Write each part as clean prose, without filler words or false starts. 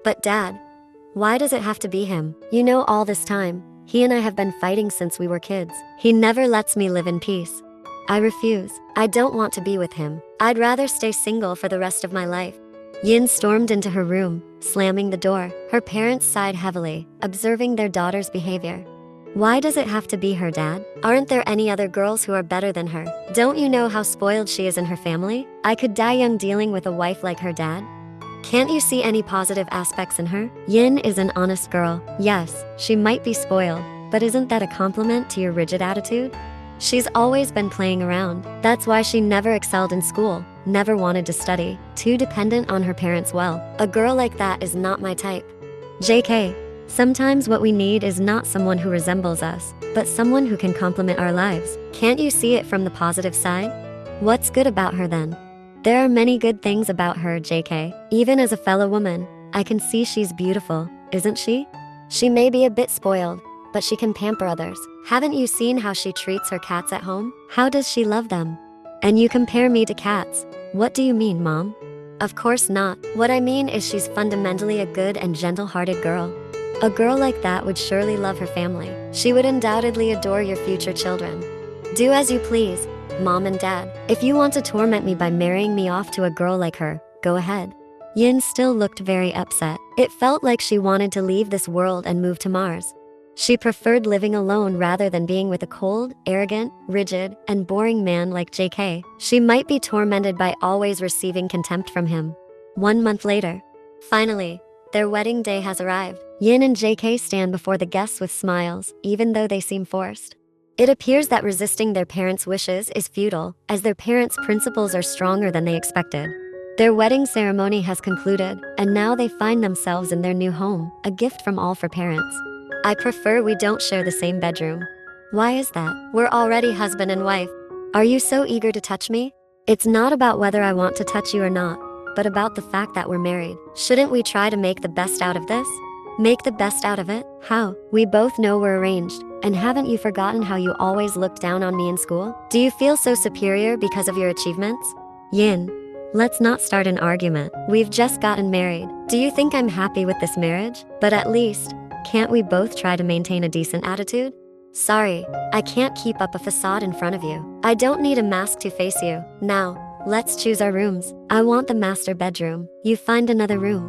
But Dad, why does it have to be him? You know, all this time, he and I have been fighting since we were kids. He never lets me live in peace. I refuse. I don't want to be with him. I'd rather stay single for the rest of my life. Yin stormed into her room, slamming the door. Her parents sighed heavily, observing their daughter's behavior. Why does it have to be her, Dad? Aren't there any other girls who are better than her? Don't you know how spoiled she is in her family? I could die young dealing with a wife like her, Dad. Can't you see any positive aspects in her? Yin is an honest girl. Yes, she might be spoiled, but isn't that a compliment to your rigid attitude? She's always been playing around. That's why she never excelled in school, never wanted to study, too dependent on her parents' well. A girl like that is not my type. JK, sometimes what we need is not someone who resembles us, but someone who can complement our lives. Can't you see it from the positive side? What's good about her then? There are many good things about her, JK. Even as a fellow woman, I can see she's beautiful, isn't she? She may be a bit spoiled, but she can pamper others. Haven't you seen how she treats her cats at home? How does she love them? And you compare me to cats. What do you mean, Mom? Of course not. What I mean is she's fundamentally a good and gentle-hearted girl. A girl like that would surely love her family. She would undoubtedly adore your future children. Do as you please, Mom and Dad. If you want to torment me by marrying me off to a girl like her, go ahead. Yin still looked very upset. It felt like she wanted to leave this world and move to Mars. She preferred living alone rather than being with a cold, arrogant, rigid, and boring man like JK. She might be tormented by always receiving contempt from him. 1 month later. Finally, their wedding day has arrived. Yin and JK stand before the guests with smiles, even though they seem forced. It appears that resisting their parents' wishes is futile, as their parents' principles are stronger than they expected. Their wedding ceremony has concluded, and now they find themselves in their new home, a gift from all for parents. I prefer we don't share the same bedroom. Why is that? We're already husband and wife. Are you so eager to touch me? It's not about whether I want to touch you or not, but about the fact that we're married. Shouldn't we try to make the best out of this? Make the best out of it? How? We both know we're arranged, and haven't you forgotten how you always looked down on me in school? Do you feel so superior because of your achievements? Yin, let's not start an argument. We've just gotten married. Do you think I'm happy with this marriage? But at least, can't we both try to maintain a decent attitude? Sorry, I can't keep up a facade in front of you. I don't need a mask to face you. Now, let's choose our rooms. I want the master bedroom. You find another room.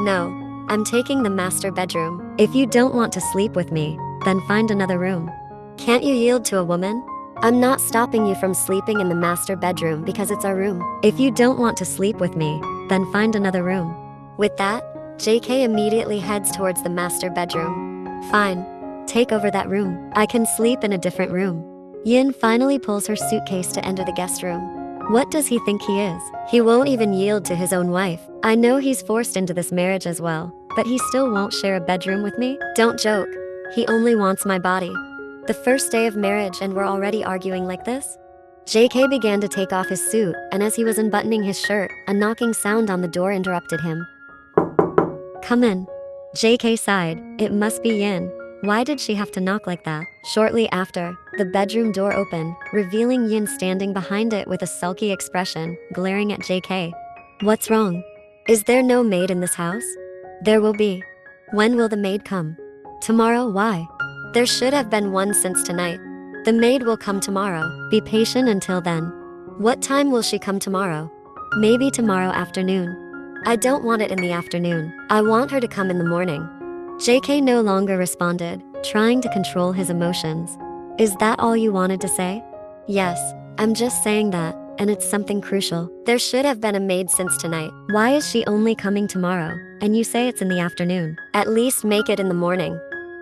No, I'm taking the master bedroom. If you don't want to sleep with me, then find another room. Can't you yield to a woman? I'm not stopping you from sleeping in the master bedroom because it's our room. If you don't want to sleep with me, then find another room. With that, JK immediately heads towards the master bedroom. Fine, take over that room. I can sleep in a different room. Yin finally pulls her suitcase to enter the guest room. What does he think he is? He won't even yield to his own wife. I know he's forced into this marriage as well, but he still won't share a bedroom with me? Don't joke. He only wants my body. The first day of marriage and we're already arguing like this? JK began to take off his suit, and as he was unbuttoning his shirt, a knocking sound on the door interrupted him. Come in. JK sighed. It must be Yin. Why did she have to knock like that? Shortly after, the bedroom door opened, revealing Yin standing behind it with a sulky expression, glaring at JK. What's wrong? Is there no maid in this house? There will be. When will the maid come? Tomorrow. Why? There should have been one since tonight. The maid will come tomorrow. Be patient until then. What time will she come tomorrow? Maybe tomorrow afternoon. I don't want it in the afternoon. I want her to come in the morning. JK no longer responded, trying to control his emotions. Is that all you wanted to say? Yes, I'm just saying that, and it's something crucial. There should have been a maid since tonight. Why is she only coming tomorrow, and you say it's in the afternoon? At least make it in the morning.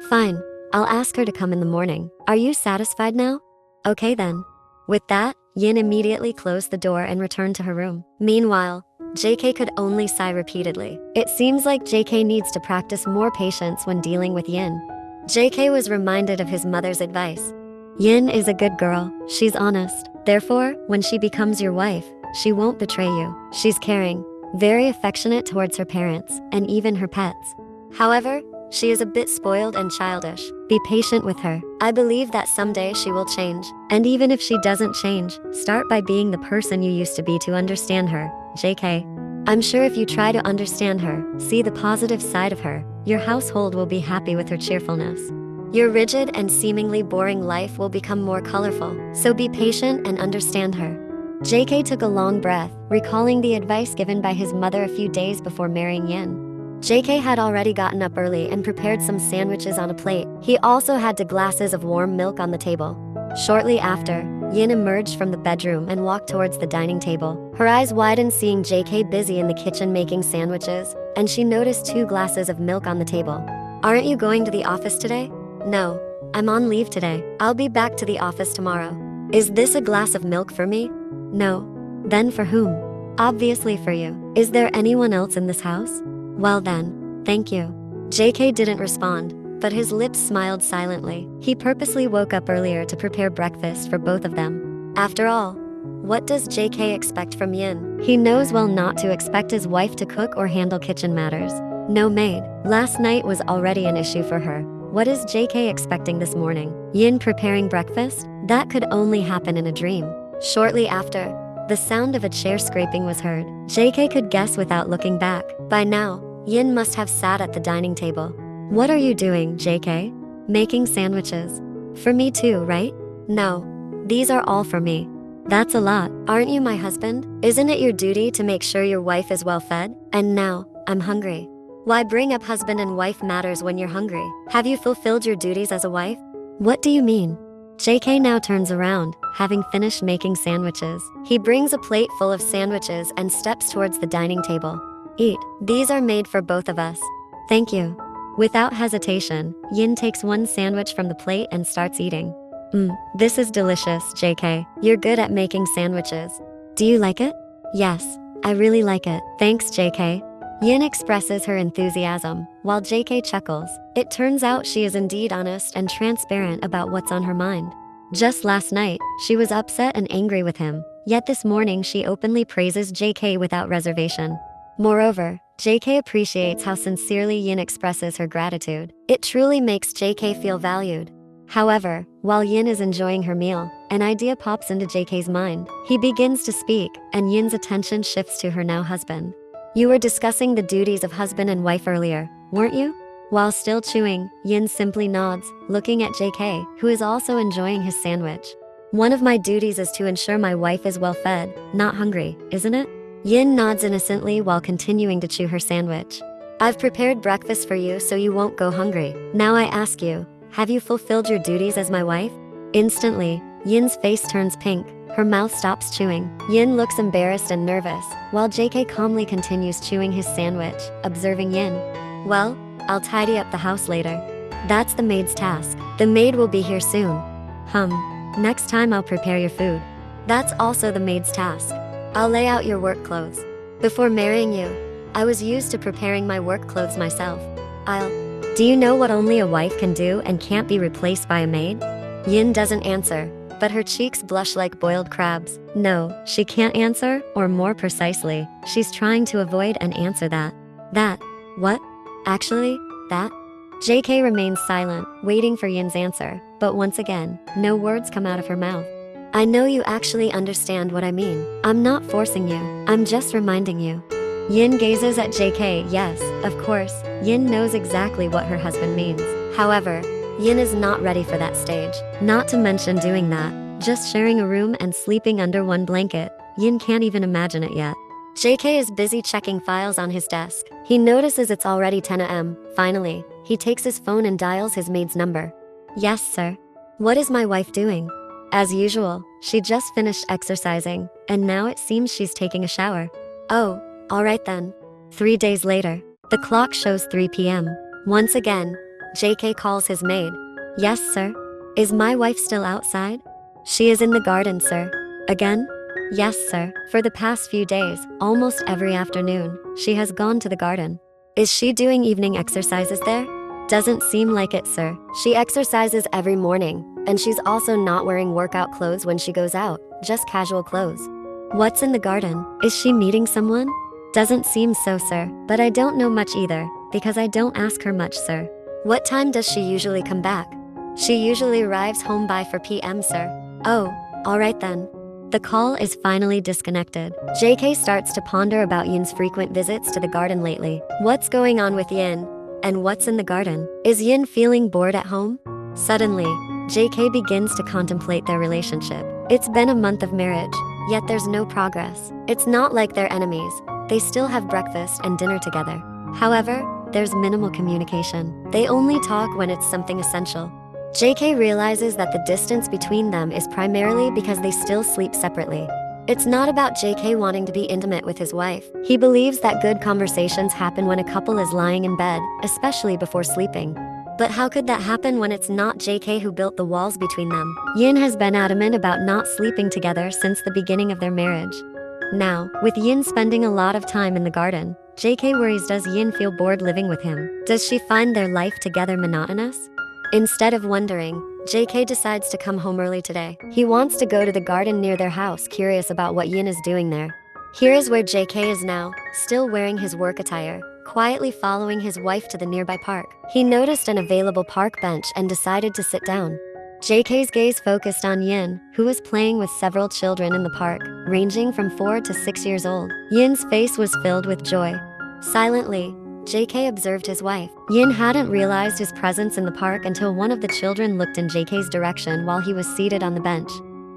Fine, I'll ask her to come in the morning. Are you satisfied now? Okay then. With that, Yin immediately closed the door and returned to her room. Meanwhile, JK could only sigh repeatedly. It seems like JK needs to practice more patience when dealing with Yin. JK was reminded of his mother's advice. Yin is a good girl. She's honest. Therefore, when she becomes your wife, she won't betray you. She's caring, very affectionate towards her parents, and even her pets. However, she is a bit spoiled and childish. Be patient with her. I believe that someday she will change. And even if she doesn't change, start by being the person you used to be to understand her. JK. I'm sure if you try to understand her, see the positive side of her, your household will be happy with her cheerfulness. Your rigid and seemingly boring life will become more colorful, so be patient and understand her. JK took a long breath, recalling the advice given by his mother a few days before marrying Yin. JK had already gotten up early and prepared some sandwiches on a plate. He also had 2 glasses of warm milk on the table. Shortly after, Yin emerged from the bedroom and walked towards the dining table. Her eyes widened seeing JK busy in the kitchen making sandwiches, and she noticed 2 glasses of milk on the table. Aren't you going to the office today? No, I'm on leave today. I'll be back to the office tomorrow. Is this a glass of milk for me? No. Then for whom? Obviously for you. Is there anyone else in this house? Well then, thank you. JK didn't respond, but his lips smiled silently. He purposely woke up earlier to prepare breakfast for both of them. After all, what does JK expect from Yin? He knows well not to expect his wife to cook or handle kitchen matters. No maid. Last night was already an issue for her. What is JK expecting this morning? Yin preparing breakfast? That could only happen in a dream. Shortly after, the sound of a chair scraping was heard. JK could guess without looking back. By now, Yin must have sat at the dining table. What are you doing, JK? Making sandwiches. For me too, right? No. These are all for me. That's a lot. Aren't you my husband? Isn't it your duty to make sure your wife is well fed? And now, I'm hungry. Why bring up husband and wife matters when you're hungry? Have you fulfilled your duties as a wife? What do you mean? JK now turns around, having finished making sandwiches. He brings a plate full of sandwiches and steps towards the dining table. Eat. These are made for both of us. Thank you. Without hesitation, Yin takes 1 sandwich from the plate and starts eating. This is delicious, JK. You're good at making sandwiches. Do you like it? Yes, I really like it. Thanks, JK. Yin expresses her enthusiasm, while JK chuckles. It turns out she is indeed honest and transparent about what's on her mind. Just last night, she was upset and angry with him, yet this morning she openly praises JK without reservation. Moreover, JK appreciates how sincerely Yin expresses her gratitude. It truly makes JK feel valued. However, while Yin is enjoying her meal, an idea pops into JK's mind. He begins to speak, and Yin's attention shifts to her now husband. You were discussing the duties of husband and wife earlier, weren't you? While still chewing, Yin simply nods, looking at JK, who is also enjoying his sandwich. One of my duties is to ensure my wife is well fed, not hungry, isn't it? Yin nods innocently while continuing to chew her sandwich. I've prepared breakfast for you so you won't go hungry. Now I ask you, have you fulfilled your duties as my wife? Instantly, Yin's face turns pink. Her mouth stops chewing. Yin looks embarrassed and nervous, while JK calmly continues chewing his sandwich, observing Yin. Well, I'll tidy up the house later. That's the maid's task. The maid will be here soon. Next time I'll prepare your food. That's also the maid's task. I'll lay out your work clothes. Before marrying you, I was used to preparing my work clothes myself. Do you know what only a wife can do and can't be replaced by a maid? Yin doesn't answer, but her cheeks blush like boiled crabs. No, she can't answer, or more precisely, she's trying to avoid an answer that. What? Actually, that? JK remains silent, waiting for Yin's answer, but once again, no words come out of her mouth. I know you actually understand what I mean. I'm not forcing you, I'm just reminding you. Yin gazes at JK. Yes, of course, Yin knows exactly what her husband means. However, Yin is not ready for that stage. Not to mention doing that, just sharing a room and sleeping under one blanket. Yin can't even imagine it yet. JK is busy checking files on his desk. He notices it's already 10 a.m. Finally, he takes his phone and dials his maid's number. Yes, sir. What is my wife doing? As usual, she just finished exercising, and now it seems she's taking a shower. Oh, alright then. 3 days later, the clock shows 3 p.m. Once again, JK calls his maid. Yes, sir. Is my wife still outside? She is in the garden, sir. Again? Yes, sir. For the past few days, almost every afternoon, she has gone to the garden. Is she doing evening exercises there? Doesn't seem like it, sir. She exercises every morning, and she's also not wearing workout clothes when she goes out, just casual clothes. What's in the garden? Is she meeting someone? Doesn't seem so, sir, but I don't know much either, because I don't ask her much, sir. What time does she usually come back? She usually arrives home by 4 p.m., sir. Oh, alright then. The call is finally disconnected. JK starts to ponder about Yin's frequent visits to the garden lately. What's going on with Yin? And what's in the garden? Is Yin feeling bored at home? Suddenly, JK begins to contemplate their relationship. It's been a month of marriage, yet there's no progress. It's not like they're enemies. They still have breakfast and dinner together. However, there's minimal communication. They only talk when it's something essential. JK realizes that the distance between them is primarily because they still sleep separately. It's not about JK wanting to be intimate with his wife. He believes that good conversations happen when a couple is lying in bed, especially before sleeping. But how could that happen when it's not JK who built the walls between them? Yin has been adamant about not sleeping together since the beginning of their marriage. Now, with Yin spending a lot of time in the garden, JK worries, does Yin feel bored living with him? Does she find their life together monotonous? Instead of wondering, JK decides to come home early today. He wants to go to the garden near their house, curious about what Yin is doing there. Here is where JK is now, still wearing his work attire, quietly following his wife to the nearby park. He noticed an available park bench and decided to sit down. JK's gaze focused on Yin, who was playing with several children in the park, ranging from 4 to 6 years old. Yin's face was filled with joy. Silently, JK observed his wife. Yin hadn't realized his presence in the park until one of the children looked in JK's direction while he was seated on the bench.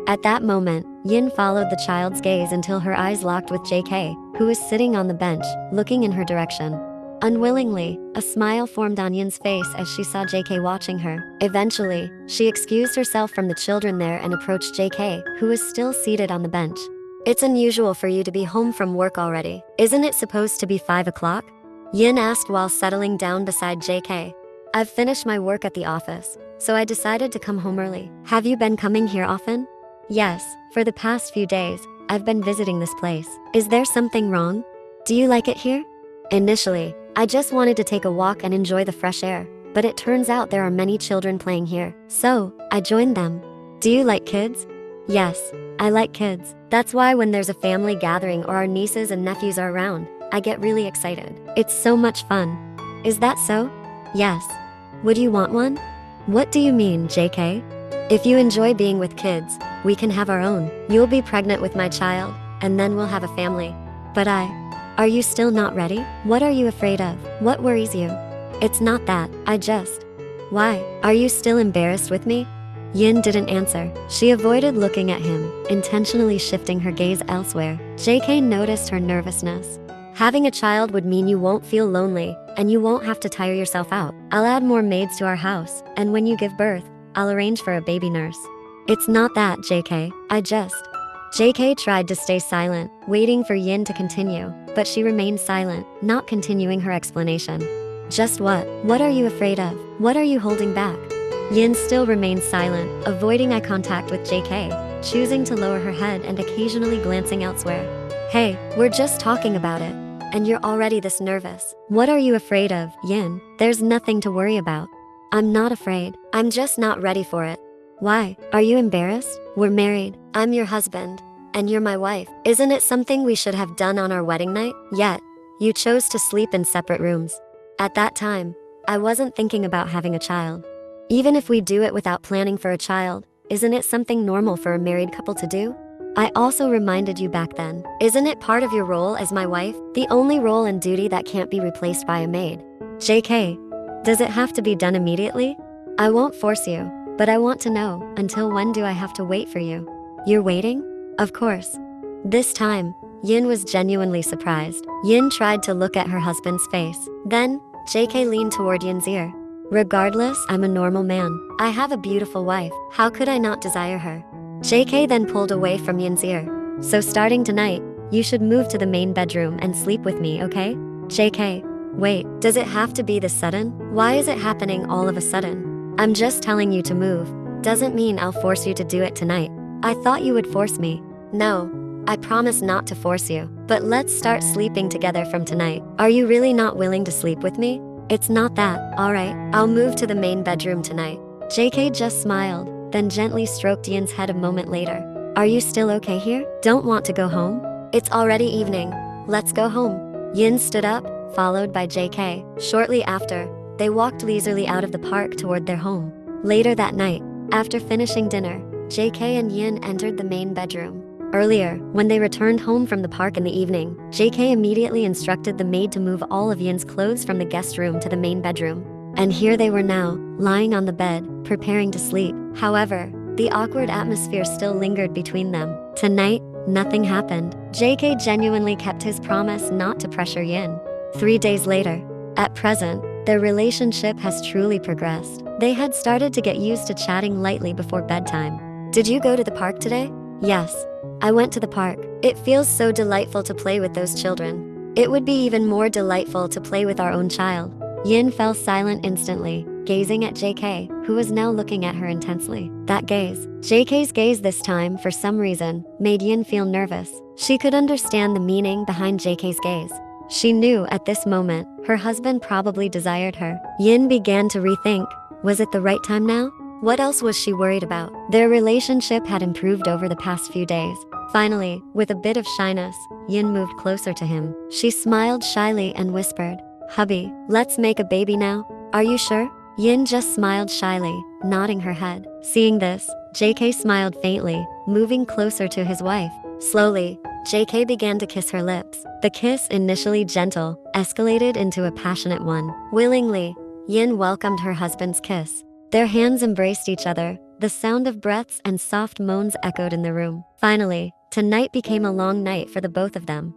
At that moment, Yin followed the child's gaze until her eyes locked with JK, who was sitting on the bench, looking in her direction. Unwillingly, a smile formed on Yin's face as she saw JK watching her. Eventually, she excused herself from the children there and approached JK, who was still seated on the bench. It's unusual for you to be home from work already. Isn't it supposed to be 5 o'clock? Yin asked while settling down beside JK. I've finished my work at the office, so I decided to come home early. Have you been coming here often? Yes, for the past few days, I've been visiting this place. Is there something wrong? Do you like it here? Initially, I just wanted to take a walk and enjoy the fresh air, but it turns out there are many children playing here, so I joined them. Do you like kids? Yes, I like kids. That's why when there's a family gathering or our nieces and nephews are around, I get really excited. It's so much fun. Is that so? Yes. Would you want one? What do you mean, JK? If you enjoy being with kids, we can have our own. You'll be pregnant with my child, and then we'll have a family. But are you still not ready? What are you afraid of? What worries you? It's not that, Why? Are you still embarrassed with me? Yin didn't answer. She avoided looking at him, intentionally shifting her gaze elsewhere. JK noticed her nervousness. Having a child would mean you won't feel lonely, and you won't have to tire yourself out. I'll add more maids to our house, and when you give birth, I'll arrange for a baby nurse. It's not that, JK. JK tried to stay silent, waiting for Yin to continue, but she remained silent, not continuing her explanation. Just what? What are you afraid of? What are you holding back? Yin still remained silent, avoiding eye contact with JK, choosing to lower her head and occasionally glancing elsewhere. Hey, we're just talking about it, and you're already this nervous. What are you afraid of, Yin? There's nothing to worry about. I'm not afraid. I'm just not ready for it. Why? Are you embarrassed? We're married. I'm your husband, and you're my wife. Isn't it something we should have done on our wedding night? Yet, you chose to sleep in separate rooms. At that time, I wasn't thinking about having a child. Even if we do it without planning for a child, isn't it something normal for a married couple to do? I also reminded you back then. Isn't it part of your role as my wife? The only role and duty that can't be replaced by a maid. JK, does it have to be done immediately? I won't force you, but I want to know, until when do I have to wait for you? You're waiting? Of course. This time, Yin was genuinely surprised. Yin tried to look at her husband's face. Then, JK leaned toward Yin's ear. Regardless, I'm a normal man. I have a beautiful wife. How could I not desire her? JK then pulled away from Yin's ear. So starting tonight, you should move to the main bedroom and sleep with me, okay? JK, wait, does it have to be this sudden? Why is it happening all of a sudden? I'm just telling you to move. Doesn't mean I'll force you to do it tonight. I thought you would force me. No, I promise not to force you. But let's start sleeping together from tonight. Are you really not willing to sleep with me? It's not that. Alright, I'll move to the main bedroom tonight. JK just smiled, then gently stroked Yin's head a moment later. Are you still okay here? Don't want to go home? It's already evening. Let's go home. Yin stood up, followed by JK. Shortly after, they walked leisurely out of the park toward their home. Later that night, after finishing dinner, JK and Yin entered the main bedroom. Earlier, when they returned home from the park in the evening, JK immediately instructed the maid to move all of Yin's clothes from the guest room to the main bedroom. And here they were now, lying on the bed, preparing to sleep. However, the awkward atmosphere still lingered between them. Tonight, nothing happened. JK genuinely kept his promise not to pressure Yin. 3 days later, at present, their relationship has truly progressed. They had started to get used to chatting lightly before bedtime. Did you go to the park today? Yes, I went to the park. It feels so delightful to play with those children. It would be even more delightful to play with our own child. Yin fell silent instantly, gazing at JK, who was now looking at her intensely. That gaze, JK's gaze this time, for some reason, made Yin feel nervous. She could understand the meaning behind JK's gaze. She knew at this moment, her husband probably desired her. Yin began to rethink, was it the right time now? What else was she worried about? Their relationship had improved over the past few days. Finally, with a bit of shyness, Yin moved closer to him. She smiled shyly and whispered, "Hubby, let's make a baby now. Are you sure?" Yin just smiled shyly, nodding her head. Seeing this, JK smiled faintly, moving closer to his wife. Slowly, JK began to kiss her lips. The kiss, initially gentle, escalated into a passionate one. Willingly, Yin welcomed her husband's kiss. Their hands embraced each other. The sound of breaths and soft moans echoed in the room. Finally, tonight became a long night for the both of them.